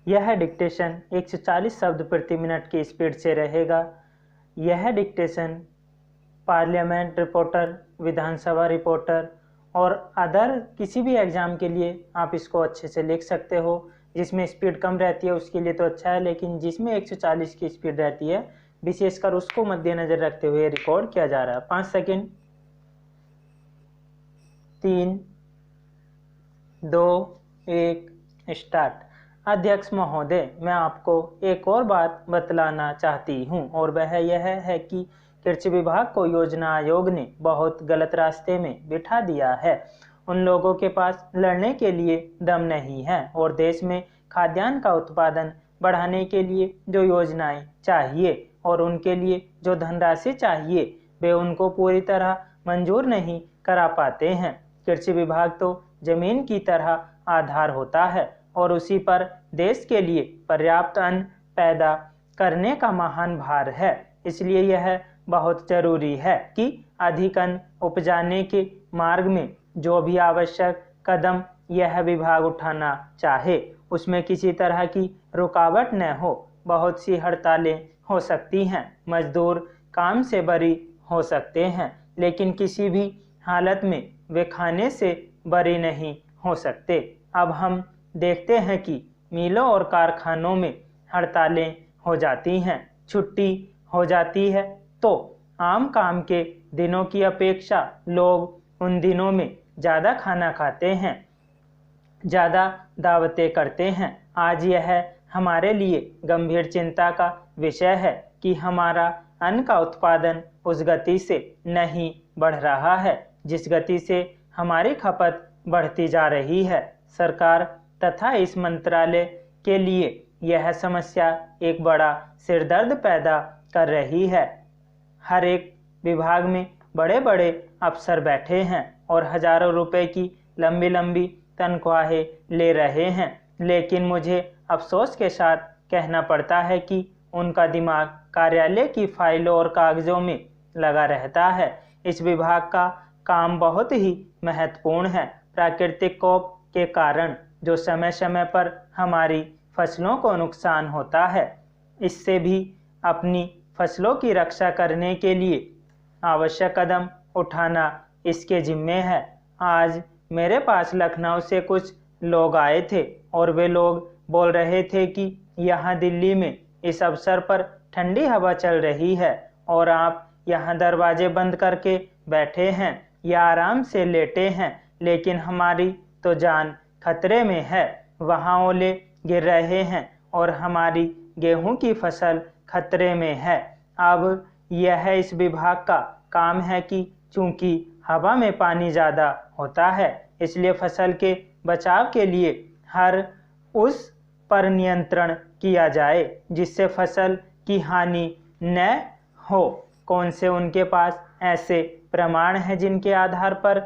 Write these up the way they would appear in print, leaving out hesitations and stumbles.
यह डिक्टेशन 140 शब्द प्रति मिनट की स्पीड से रहेगा। यह डिक्टेशन पार्लियामेंट रिपोर्टर, विधानसभा रिपोर्टर और अदर किसी भी एग्ज़ाम के लिए आप इसको अच्छे से लिख सकते हो। जिसमें स्पीड कम रहती है उसके लिए तो अच्छा है, लेकिन जिसमें 140 की स्पीड रहती है विशेषकर उसको मद्देनज़र रखते हुए रिकॉर्ड किया जा रहा है। 5 सेकेंड, 3, 2, 1, स्टार्ट। अध्यक्ष महोदय, मैं आपको एक और बात बतलाना चाहती हूँ और वह यह है कि कृषि विभाग को योजना आयोग ने बहुत गलत रास्ते में बिठा दिया है। उन लोगों के पास लड़ने के लिए दम नहीं है और देश में खाद्यान्न का उत्पादन बढ़ाने के लिए जो योजनाएं चाहिए और उनके लिए जो धनराशि चाहिए वे उनको पूरी तरह मंजूर नहीं करा पाते हैं। कृषि विभाग तो जमीन की तरह आधार होता है और उसी पर देश के लिए पर्याप्त अन्न पैदा करने का महान भार है। इसलिए यह बहुत जरूरी है कि अधिक अन्न उपजाने के मार्ग में जो भी आवश्यक कदम यह विभाग उठाना चाहे उसमें किसी तरह की रुकावट न हो। बहुत सी हड़तालें हो सकती हैं, मजदूर काम से बरी हो सकते हैं, लेकिन किसी भी हालत में वे खाने से बरी नहीं हो सकते। अब हम देखते हैं कि मिलों और कारखानों में हड़तालें हो जाती हैं, छुट्टी हो जाती है, तो आम काम के दिनों की अपेक्षा लोग उन दिनों में ज़्यादा खाना खाते हैं, ज़्यादा दावतें करते हैं। आज यह हमारे लिए गंभीर चिंता का विषय है कि हमारा अन्न का उत्पादन उस गति से नहीं बढ़ रहा है जिस गति से हमारी खपत बढ़ती जा रही है। सरकार तथा इस मंत्रालय के लिए यह समस्या एक बड़ा सिरदर्द पैदा कर रही है। हर एक विभाग में बड़े बड़े अफसर बैठे हैं और हजारों रुपए की लंबी लंबी तनख्वाहें ले रहे हैं, लेकिन मुझे अफसोस के साथ कहना पड़ता है कि उनका दिमाग कार्यालय की फाइलों और कागजों में लगा रहता है। इस विभाग का काम बहुत ही महत्वपूर्ण है। प्राकृतिक कोप के कारण जो समय समय पर हमारी फसलों को नुकसान होता है, इससे भी अपनी फसलों की रक्षा करने के लिए आवश्यक कदम उठाना इसके जिम्मे है। आज मेरे पास लखनऊ से कुछ लोग आए थे और वे लोग बोल रहे थे कि यहाँ दिल्ली में इस अवसर पर ठंडी हवा चल रही है और आप यहाँ दरवाजे बंद करके बैठे हैं या आराम से लेटे हैं, लेकिन हमारी तो जान खतरे में है। वहाँ ओले गिर रहे हैं और हमारी गेहूं की फसल खतरे में है। अब यह इस विभाग का काम है कि चूंकि हवा में पानी ज़्यादा होता है, इसलिए फसल के बचाव के लिए हर उस पर नियंत्रण किया जाए जिससे फसल की हानि न हो। कौन से उनके पास ऐसे प्रमाण हैं जिनके आधार पर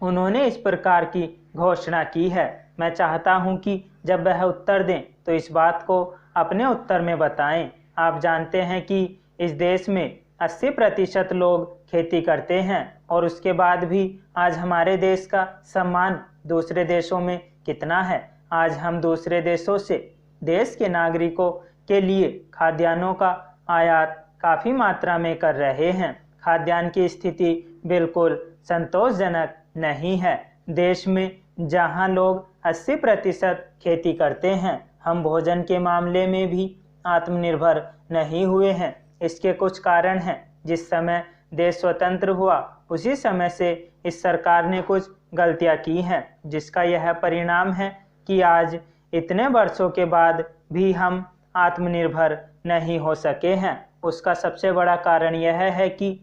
उन्होंने इस प्रकार की घोषणा की है? मैं चाहता हूं कि जब वह उत्तर दें तो इस बात को अपने उत्तर में बताएं। आप जानते हैं कि इस देश में 80% लोग खेती करते हैं और उसके बाद भी आज हमारे देश का सम्मान दूसरे देशों में कितना है। आज हम दूसरे देशों से देश के नागरिकों के लिए खाद्यान्नों का आयात काफ़ी मात्रा में कर रहे हैं। खाद्यान्न की स्थिति बिल्कुल संतोषजनक नहीं है। देश में जहां लोग 80% खेती करते हैं, हम भोजन के मामले में भी आत्मनिर्भर नहीं हुए हैं। इसके कुछ कारण हैं। जिस समय देश स्वतंत्र हुआ उसी समय से इस सरकार ने कुछ गलतियां की हैं, जिसका यह परिणाम है कि आज इतने वर्षों के बाद भी हम आत्मनिर्भर नहीं हो सके हैं। उसका सबसे बड़ा कारण यह है कि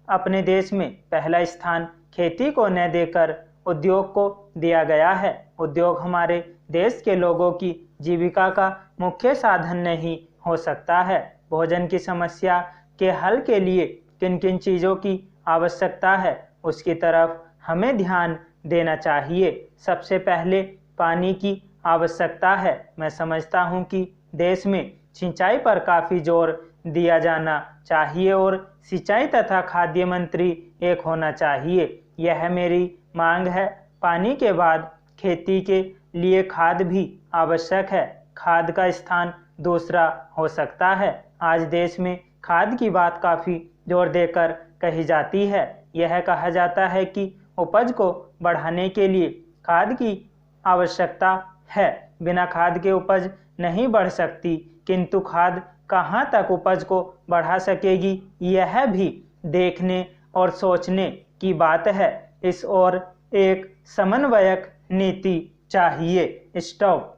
अपने देश में पहला स्थान खेती को न देकर उद्योग को दिया गया है। उद्योग हमारे देश के लोगों की जीविका का मुख्य साधन नहीं हो सकता है। भोजन की समस्या के हल के लिए किन किन चीज़ों की आवश्यकता है उसकी तरफ हमें ध्यान देना चाहिए। सबसे पहले पानी की आवश्यकता है। मैं समझता हूँ कि देश में सिंचाई पर काफ़ी जोर दिया जाना चाहिए और सिंचाई तथा खाद्य मंत्री एक होना चाहिए। यह मेरी मांग है। पानी के बाद खेती के लिए खाद भी आवश्यक है। खाद का स्थान दूसरा हो सकता है। आज देश में खाद की बात काफ़ी जोर देकर कही जाती है। यह कहा जाता है कि उपज को बढ़ाने के लिए खाद की आवश्यकता है। बिना खाद के उपज नहीं बढ़ सकती, किंतु खाद कहाँ तक उपज को बढ़ा सकेगी, यह भी देखने और सोचने की बात है। इस ओर एक समन्वयक नीति चाहिए। स्टॉप।